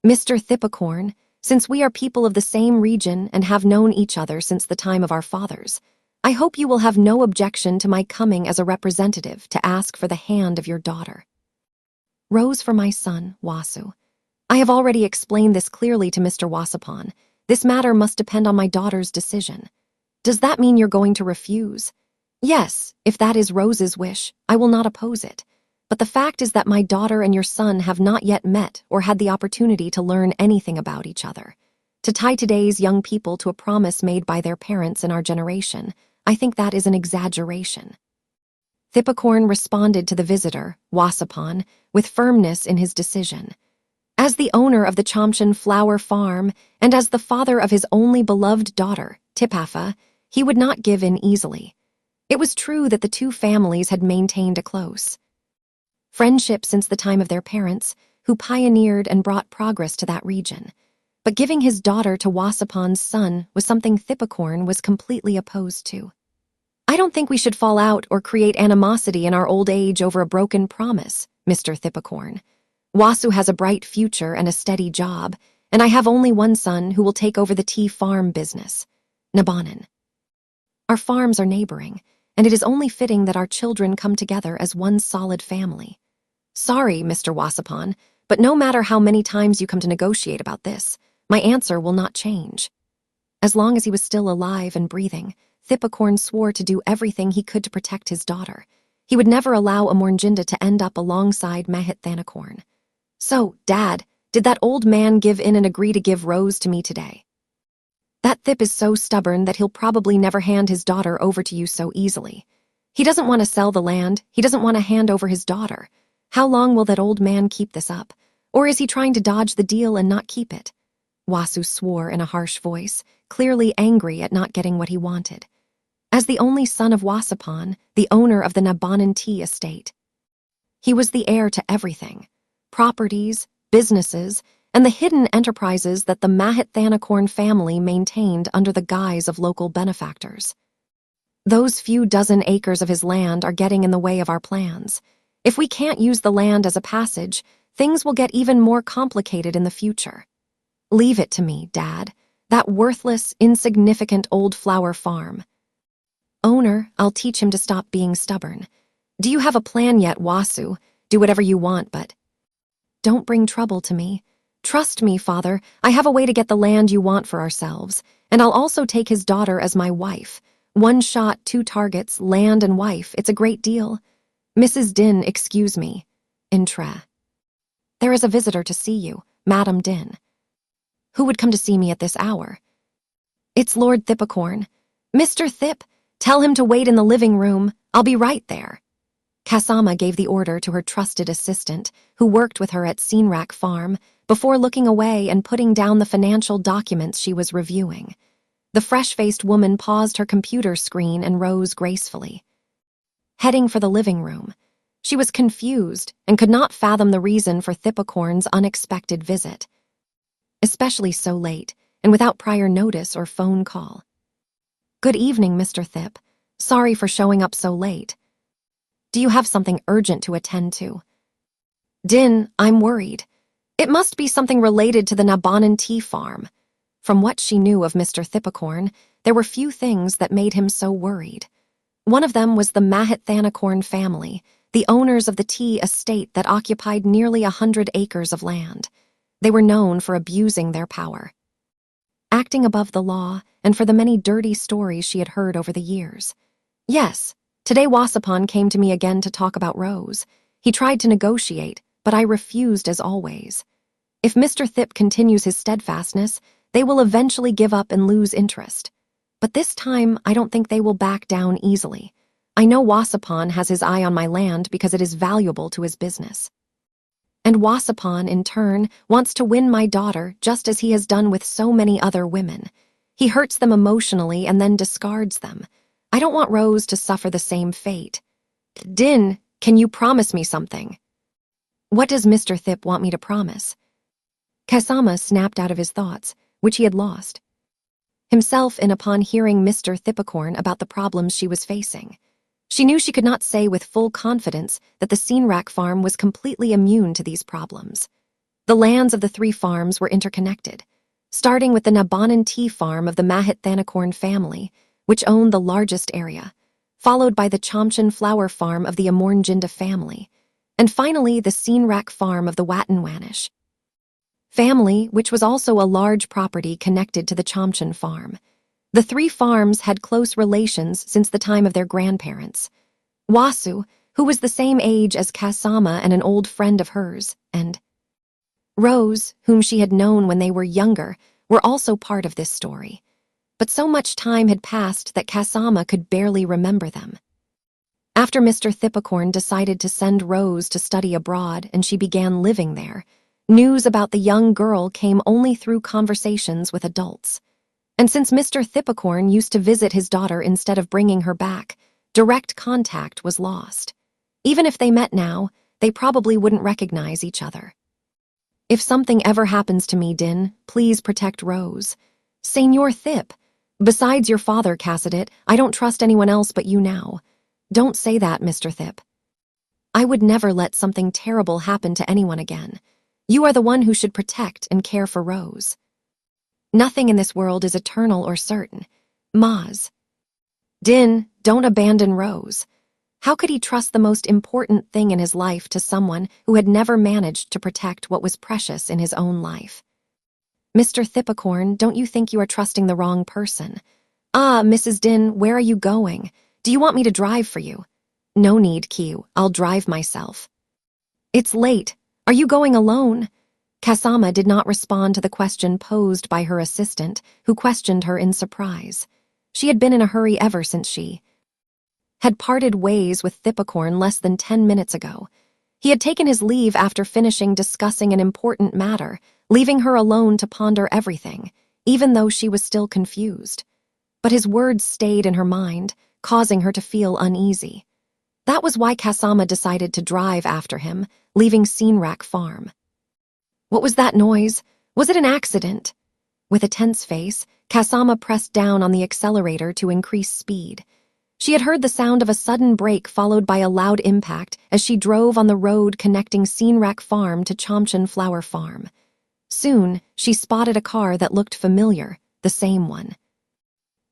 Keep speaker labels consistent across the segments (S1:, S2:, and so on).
S1: Mr. Thippacorn, since we are people of the same region and have known each other since the time of our fathers, I hope you will have no objection to my coming as a representative to ask for the hand of your daughter. Rose for my son, Wasu. I have already explained this clearly to Mr. Wasupon. This matter must depend on my daughter's decision. Does that mean you're going to refuse? Yes, if that is Rose's wish, I will not oppose it. But the fact is that my daughter and your son have not yet met or had the opportunity to learn anything about each other. To tie today's young people to a promise made by their parents in our generation, I think that is an exaggeration. Thippacorn responded to the visitor, Wasupon, with firmness in his decision. As the owner of the Chomshan Flower Farm and as the father of his only beloved daughter, Tipafa, he would not give in easily. It was true that the two families had maintained a close friendship since the time of their parents, who pioneered and brought progress to that region. But giving his daughter to Wasupon's son was something Thippacorn was completely opposed to. I don't think we should fall out or create animosity in our old age over a broken promise, Mr. Thippacorn. Wasu has a bright future and a steady job, and I have only one son who will take over the tea farm business, Nabanan. Our farms are neighboring, and it is only fitting that our children come together as one solid family. Sorry, Mr. Wasupon, but no matter how many times you come to negotiate about this, my answer will not change. As long as he was still alive and breathing, Thippacorn swore to do everything he could to protect his daughter. He would never allow Amornjinda to end up alongside Mahit Thanakorn. So, Dad, did that old man give in and agree to give Rose to me today? That Thip is so stubborn that he'll probably never hand his daughter over to you so easily. He doesn't want to sell the land, he doesn't want to hand over his daughter. How long will that old man keep this up? Or is he trying to dodge the deal and not keep it? Wasu swore in a harsh voice, clearly angry at not getting what he wanted. As the only son of Wasupon, the owner of the Nabanan tea estate, he was the heir to everything: properties, businesses, and the hidden enterprises that the Mahit Thanakorn family maintained under the guise of local benefactors. Those few dozen acres of his land are getting in the way of our plans. If we can't use the land as a passage, things will get even more complicated in the future. Leave it to me, Dad. That worthless, insignificant old flower farm. Owner, I'll teach him to stop being stubborn. Do you have a plan yet, Wasu? Do whatever you want, but don't bring trouble to me. Trust me, Father, I have a way to get the land you want for ourselves, and I'll also take his daughter as my wife. One shot, two targets, land and wife, it's a great deal. Mrs. Din, excuse me. Intre. There is a visitor to see you, Madam Din. Who would come to see me at this hour? It's Lord Thippacorn. Mr. Thip, tell him to wait in the living room. I'll be right there. Kasama gave the order to her trusted assistant, who worked with her at Seenrak Farm, before looking away and putting down the financial documents she was reviewing. The fresh-faced woman paused her computer screen and rose gracefully. Heading for the living room, she was confused and could not fathom the reason for Thippacorn's unexpected visit, especially so late and without prior notice or phone call. Good evening, Mr. Thip. Sorry for showing up so late. Do you have something urgent to attend to? Din, I'm worried. It must be something related to the Nabanan tea farm. From what she knew of Mr. Thippacorn, there were few things that made him so worried. One of them was the Mahit Thanakorn family, the owners of the tea estate that occupied nearly 100 acres of land. They were known for abusing their power, acting above the law, and for the many dirty stories she had heard over the years. Yes, today Wasupon came to me again to talk about Rose. He tried to negotiate, but I refused as always. If Mr. Thip continues his steadfastness, they will eventually give up and lose interest. But this time, I don't think they will back down easily. I know Wasupon has his eye on my land because it is valuable to his business. And Wasupon, in turn, wants to win my daughter just as he has done with so many other women. He hurts them emotionally and then discards them. I don't want Rose to suffer the same fate. Din, can you promise me something? What does Mr. Thip want me to promise? Kasama snapped out of his thoughts, which he had lost himself in upon hearing Mr. Thippacorn about the problems she was facing. She knew she could not say with full confidence that the Seenrak farm was completely immune to these problems. The lands of the three farms were interconnected, starting with the Nabanan tea farm of the Mahit Thanakorn family, which owned the largest area, followed by the Chomchan flower farm of the Amornjinda family, and finally the Seenrak farm of the Watanwanish family, which was also a large property connected to the Chomchan farm. The three farms had close relations since the time of their grandparents. Wasu, who was the same age as Kasama and an old friend of hers, and Rose, whom she had known when they were younger, were also part of this story. But so much time had passed that Kasama could barely remember them. After Mr. Thippakorn decided to send Rose to study abroad and she began living there, news about the young girl came only through conversations with adults. And since Mr. Thippakorn used to visit his daughter instead of bringing her back, direct contact was lost. Even if they met now, they probably wouldn't recognize each other. If something ever happens to me, Din, please protect Rose. Señor Thip, besides your father, Cassadit, I don't trust anyone else but you now. Don't say that, Mr. Thip. I would never let something terrible happen to anyone again. You are the one who should protect and care for Rose. Nothing in this world is eternal or certain. Maz. Din, don't abandon Rose. How could he trust the most important thing in his life to someone who had never managed to protect what was precious in his own life? Mr. Thippakorn, don't you think you are trusting the wrong person? Ah, Mrs. Din, where are you going? Do you want me to drive for you? No need, Kiyu. I'll drive myself. It's late. Are you going alone? Kasama did not respond to the question posed by her assistant, who questioned her in surprise. She had been in a hurry ever since she had parted ways with Thippakorn less than 10 minutes ago. He had taken his leave after finishing discussing an important matter, leaving her alone to ponder everything, even though she was still confused. But his words stayed in her mind, causing her to feel uneasy. That was why Kasama decided to drive after him, leaving Seenrak Farm. What was that noise? Was it an accident? With a tense face, Kasama pressed down on the accelerator to increase speed. She had heard the sound of a sudden brake followed by a loud impact as she drove on the road connecting Seenrak Farm to Chomchan Flower Farm. Soon, she spotted a car that looked familiar, the same one.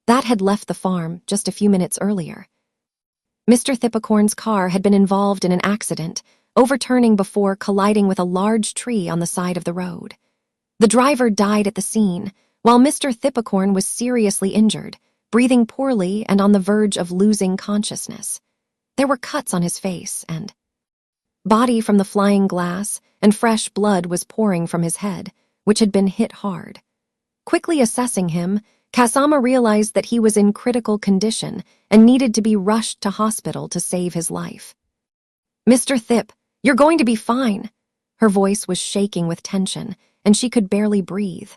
S1: That had left the farm just a few minutes earlier. Mr. Thippakorn's car had been involved in an accident, overturning before colliding with a large tree on the side of the road. The driver died at the scene, while Mr. Thippakorn was seriously injured, breathing poorly and on the verge of losing consciousness. There were cuts on his face and body from the flying glass, and fresh blood was pouring from his head, which had been hit hard. Quickly assessing him, Kasama realized that he was in critical condition and needed to be rushed to hospital to save his life. Mr. Thip, you're going to be fine. Her voice was shaking with tension, and she could barely breathe.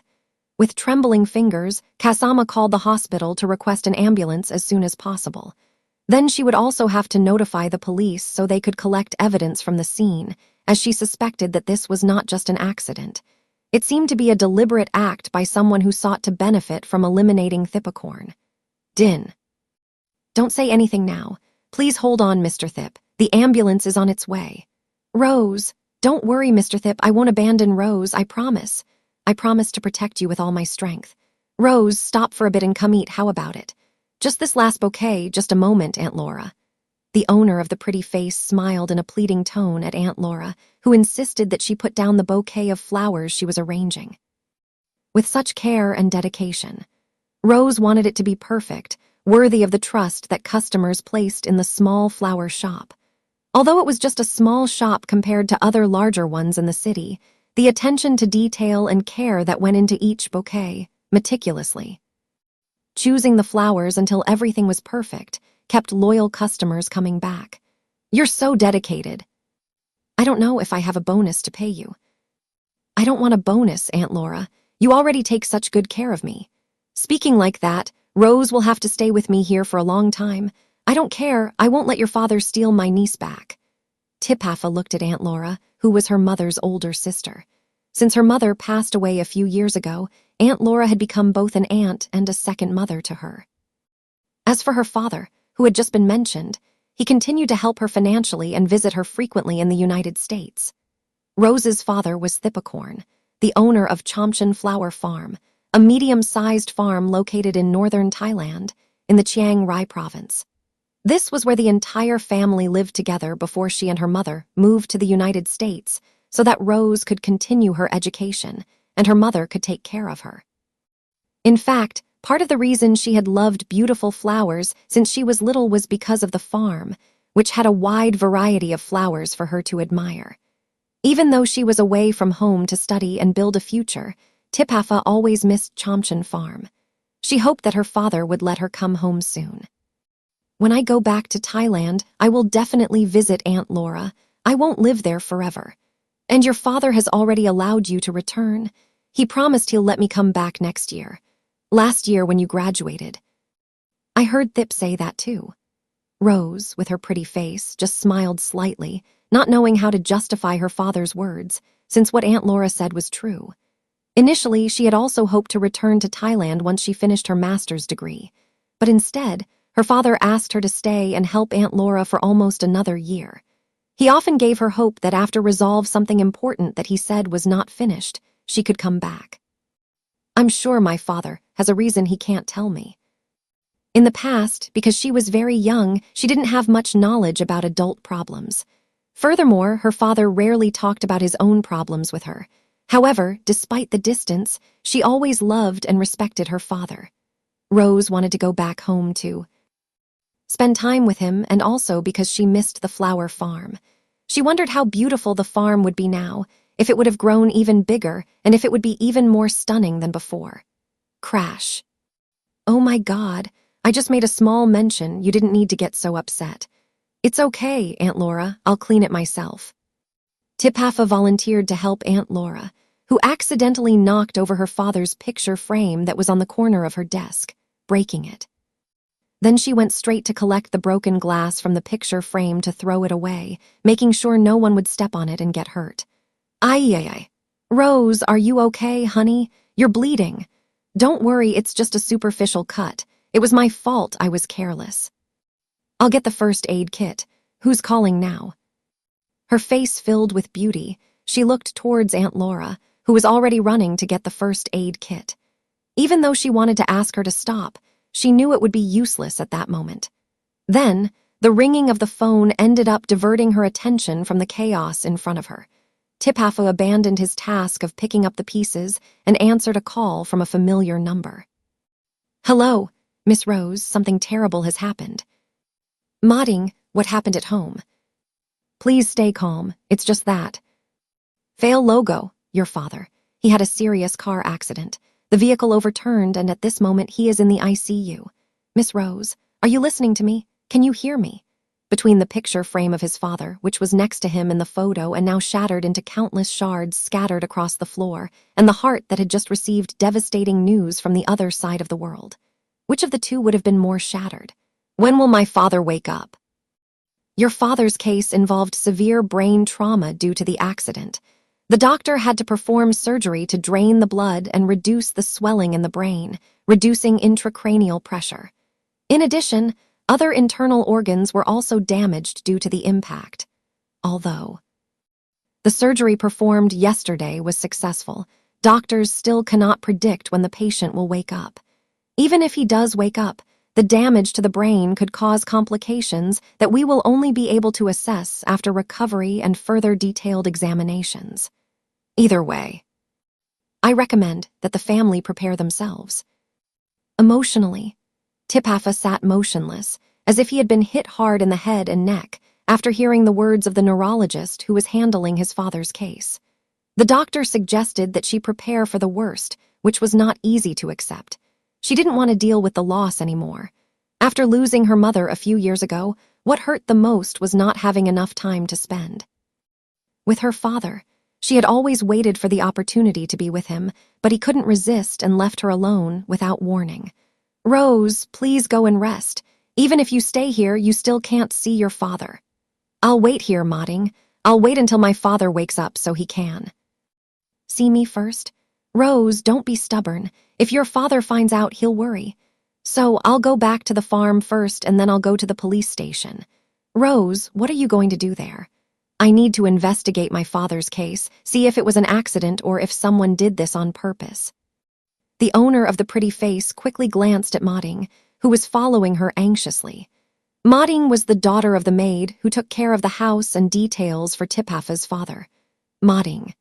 S1: With trembling fingers, Kasama called the hospital to request an ambulance as soon as possible. Then she would also have to notify the police so they could collect evidence from the scene, as she suspected that this was not just an accident. It seemed to be a deliberate act by someone who sought to benefit from eliminating Thippakorn. Din. Don't say anything now. Please hold on, Mr. Thip. The ambulance is on its way. Rose. Don't worry, Mr. Thip. I won't abandon Rose, I promise. I promise to protect you with all my strength. Rose, stop for a bit and come eat. How about it? Just this last bouquet, just a moment, Aunt Laura. The owner of the pretty face smiled in a pleading tone at Aunt Laura, who insisted that she put down the bouquet of flowers she was arranging. With such care and dedication, Rose wanted it to be perfect, worthy of the trust that customers placed in the small flower shop. Although it was just a small shop compared to other larger ones in the city, the attention to detail and care that went into each bouquet, meticulously. Choosing the flowers until everything was perfect kept loyal customers coming back. You're so dedicated. I don't know if I have a bonus to pay you. I don't want a bonus, Aunt Laura. You already take such good care of me. Speaking like that, Rose will have to stay with me here for a long time. I don't care. I won't let your father steal my niece back. Tiphafa looked at Aunt Laura, who was her mother's older sister. Since her mother passed away a few years ago, Aunt Laura had become both an aunt and a second mother to her. As for her father, who had just been mentioned, he continued to help her financially and visit her frequently in the United States. Rose's father was Thipakorn, the owner of Chomchen Flower Farm, a medium-sized farm located in northern Thailand, in the Chiang Rai province. This was where the entire family lived together before she and her mother moved to the United States so that Rose could continue her education and her mother could take care of her. In fact, part of the reason she had loved beautiful flowers since she was little was because of the farm, which had a wide variety of flowers for her to admire. Even though she was away from home to study and build a future, Tiphafa always missed Chomchen Farm. She hoped that her father would let her come home soon. When I go back to Thailand, I will definitely visit Aunt Laura. I won't live there forever. And your father has already allowed you to return. He promised he'll let me come back next year. Last year when you graduated. I heard Thip say that too. Rose, with her pretty face, just smiled slightly, not knowing how to justify her father's words, since what Aunt Laura said was true. Initially, she had also hoped to return to Thailand once she finished her master's degree. But instead, her father asked her to stay and help Aunt Laura for almost another year. He often gave her hope that after resolve something important that he said was not finished, she could come back. I'm sure my father has a reason he can't tell me. In the past, because she was very young, she didn't have much knowledge about adult problems. Furthermore, her father rarely talked about his own problems with her. However, despite the distance, she always loved and respected her father. Rose wanted to go back home to spend time with him, and also because she missed the flower farm. She wondered how beautiful the farm would be now, if it would have grown even bigger, and if it would be even more stunning than before. Crash. Oh my God, I just made a small mention. You didn't need to get so upset. It's okay, Aunt Laura, I'll clean it myself. Tiphafa volunteered to help Aunt Laura, who accidentally knocked over her father's picture frame that was on the corner of her desk, breaking it. Then she went straight to collect the broken glass from the picture frame to throw it away, making sure no one would step on it and get hurt. Ay. Rose, are you okay, honey? You're bleeding. Don't worry, it's just a superficial cut. It was my fault I was careless. I'll get the first aid kit. Who's calling now? Her face filled with beauty, she looked towards Aunt Laura, who was already running to get the first aid kit. Even though she wanted to ask her to stop, she knew it would be useless at that moment. Then, the ringing of the phone ended up diverting her attention from the chaos in front of her. Tiphafa abandoned his task of picking up the pieces and answered a call from a familiar number. Hello, Miss Rose, something terrible has happened. Modding, what happened at home? Please stay calm, it's just that. Fail Logo, your father. He had a serious car accident. The vehicle overturned and at this moment he is in the ICU. Miss Rose, are you listening to me? Can you hear me? Between the picture frame of his father, which was next to him in the photo and now shattered into countless shards scattered across the floor, and the heart that had just received devastating news from the other side of the world. Which of the two would have been more shattered? When will my father wake up? Your father's case involved severe brain trauma due to the accident. The doctor had to perform surgery to drain the blood and reduce the swelling in the brain, reducing intracranial pressure. In addition, other internal organs were also damaged due to the impact. Although the surgery performed yesterday was successful, doctors still cannot predict when the patient will wake up. Even if he does wake up, the damage to the brain could cause complications that we will only be able to assess after recovery and further detailed examinations. Either way, I recommend that the family prepare themselves. Emotionally, Tiphafa sat motionless, as if he had been hit hard in the head and neck after hearing the words of the neurologist who was handling his father's case. The doctor suggested that she prepare for the worst, which was not easy to accept. She didn't want to deal with the loss anymore. After losing her mother a few years ago, what hurt the most was not having enough time to spend with her father. She had always waited for the opportunity to be with him, but he couldn't resist and left her alone without warning. Rose, please go and rest. Even if you stay here, you still can't see your father. I'll wait here, Modding. I'll wait until my father wakes up so he can. See me first? Rose, don't be stubborn. If your father finds out, he'll worry. So I'll go back to the farm first and then I'll go to the police station. Rose, what are you going to do there? I need to investigate my father's case, see if it was an accident or if someone did this on purpose. The owner of the pretty face quickly glanced at Mauding, who was following her anxiously. Mauding was the daughter of the maid who took care of the house and details for Tiphafa's father. Mauding,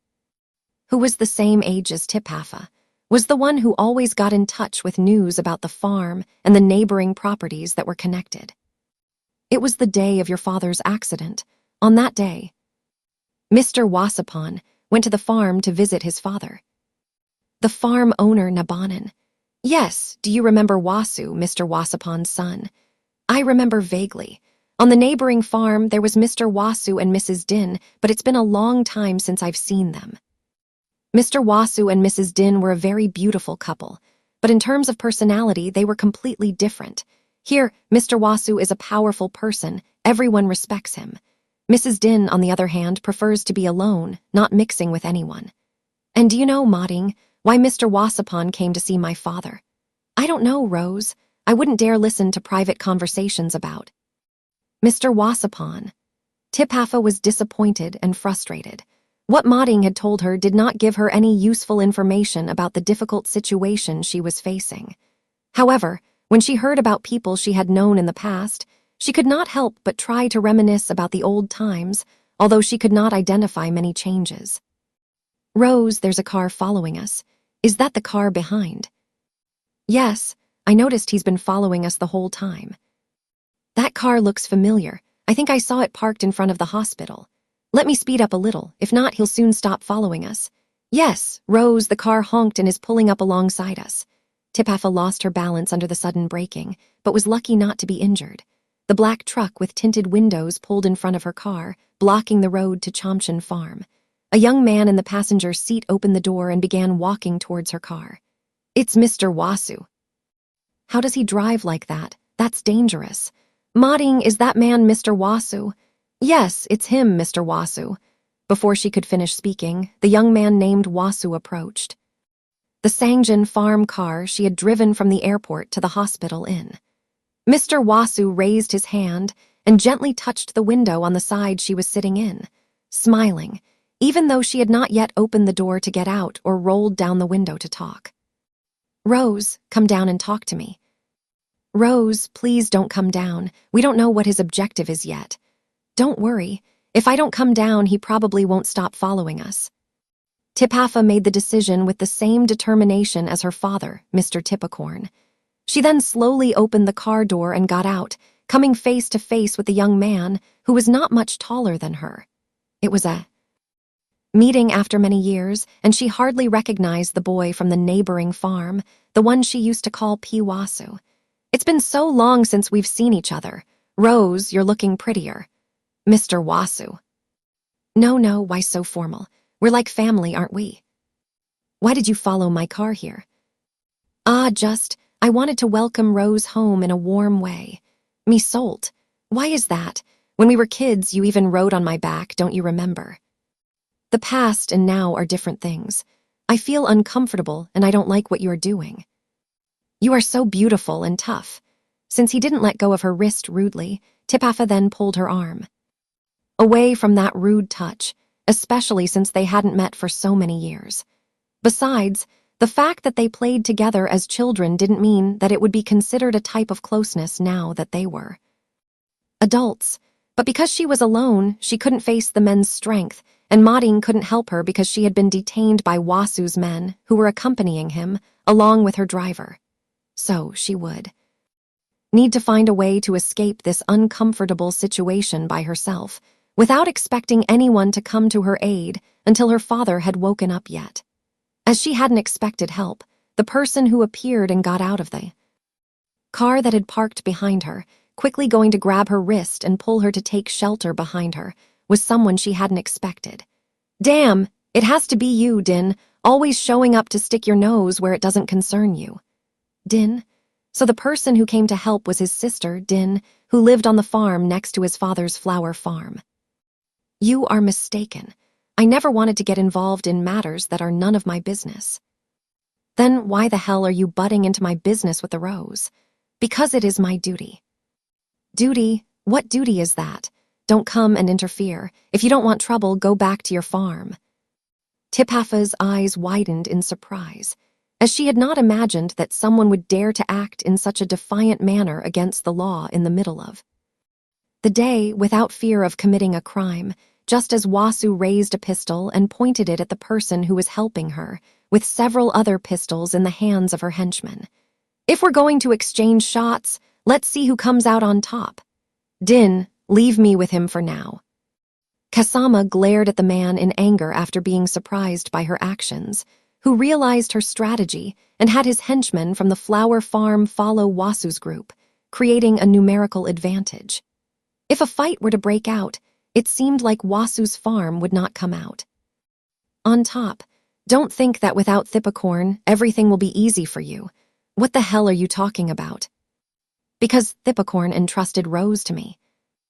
S1: who was the same age as Tiphafa, was the one who always got in touch with news about the farm and the neighboring properties that were connected. It was the day of your father's accident. On that day, Mr. Wasupon went to the farm to visit his father. The farm owner, Nabanan. Yes, do you remember Wasu, Mr. Wasupon's son? I remember vaguely. On the neighboring farm, there was Mr. Wasu and Mrs. Din, but it's been a long time since I've seen them. Mr. Wasu and Mrs. Din were a very beautiful couple, but in terms of personality, they were completely different. Here, Mr. Wasu is a powerful person. Everyone respects him. Mrs. Din, on the other hand, prefers to be alone, not mixing with anyone. And do you know, Mauding, why Mr. Wasupon came to see my father? I don't know, Rose. I wouldn't dare listen to private conversations about Mr. Wasupon. Tiphafa was disappointed and frustrated. What Mauding had told her did not give her any useful information about the difficult situation she was facing. However, when she heard about people she had known in the past, she could not help but try to reminisce about the old times, although she could not identify many changes. Rose, there's a car following us. Is that the car behind? Yes, I noticed he's been following us the whole time. That car looks familiar. I think I saw it parked in front of the hospital. Let me speed up a little. If not, he'll soon stop following us. Yes, Rose, the car honked and is pulling up alongside us. Tiphafa lost her balance under the sudden braking, but was lucky not to be injured. The black truck with tinted windows pulled in front of her car, blocking the road to Chomchin Farm. A young man in the passenger seat opened the door and began walking towards her car. It's Mr. Wasu. How does he drive like that? That's dangerous. Mauding, is that man Mr. Wasu? Yes, it's him, Mr. Wasu. Before she could finish speaking, the young man named Wasu approached. The Sangjin farm car she had driven from the airport to the hospital in. Mr. Wasu raised his hand and gently touched the window on the side she was sitting in, smiling, even though she had not yet opened the door to get out or rolled down the window to talk. Rose, come down and talk to me. Rose, please don't come down. We don't know what his objective is yet. Don't worry. If I don't come down, he probably won't stop following us. Tiphafa made the decision with the same determination as her father, Mr. Tippicorn. She then slowly opened the car door and got out, coming face to face with the young man who was not much taller than her. It was a meeting after many years, and she hardly recognized the boy from the neighboring farm, the one she used to call Piwasu. It's been so long since we've seen each other. Rose, you're looking prettier. Mr. Wasu. No, why so formal? We're like family, aren't we? Why did you follow my car here? I wanted to welcome Rose home in a warm way. Me solt. Why is that? When we were kids, you even rode on my back, don't you remember? The past and now are different things. I feel uncomfortable and I don't like what you're doing. You are so beautiful and tough. Since he didn't let go of her wrist rudely, Tiphafa then pulled her arm away from that rude touch, especially since they hadn't met for so many years. Besides, the fact that they played together as children didn't mean that it would be considered a type of closeness now that they were adults. But because she was alone, she couldn't face the men's strength, and Mauding couldn't help her because she had been detained by Wasu's men who were accompanying him, along with her driver. So she would need to find a way to escape this uncomfortable situation by herself, without expecting anyone to come to her aid until her father had woken up yet. As she hadn't expected help, the person who appeared and got out of the car that had parked behind her, quickly going to grab her wrist and pull her to take shelter behind her, was someone she hadn't expected. Damn, it has to be you, Din, always showing up to stick your nose where it doesn't concern you. Din? So the person who came to help was his sister, Din, who lived on the farm next to his father's flower farm. You are mistaken. I never wanted to get involved in matters that are none of my business. Then why the hell are you butting into my business with the rose? Because it is my duty. Duty? What duty is that? Don't come and interfere. If you don't want trouble, go back to your farm." Tiphafa's eyes widened in surprise, as she had not imagined that someone would dare to act in such a defiant manner against the law in the middle of the day without fear of committing a crime, just as Wasu raised a pistol and pointed it at the person who was helping her, with several other pistols in the hands of her henchmen. "If we're going to exchange shots, let's see who comes out on top. Din, leave me with him for now." Kasama glared at the man in anger after being surprised by her actions, who realized her strategy and had his henchmen from the flower farm follow Wasu's group, creating a numerical advantage. If a fight were to break out, it seemed like Wasu's farm would not come out. On top, don't think that without Thipicorn, everything will be easy for you. What the hell are you talking about? Because Thipicorn entrusted Rose to me.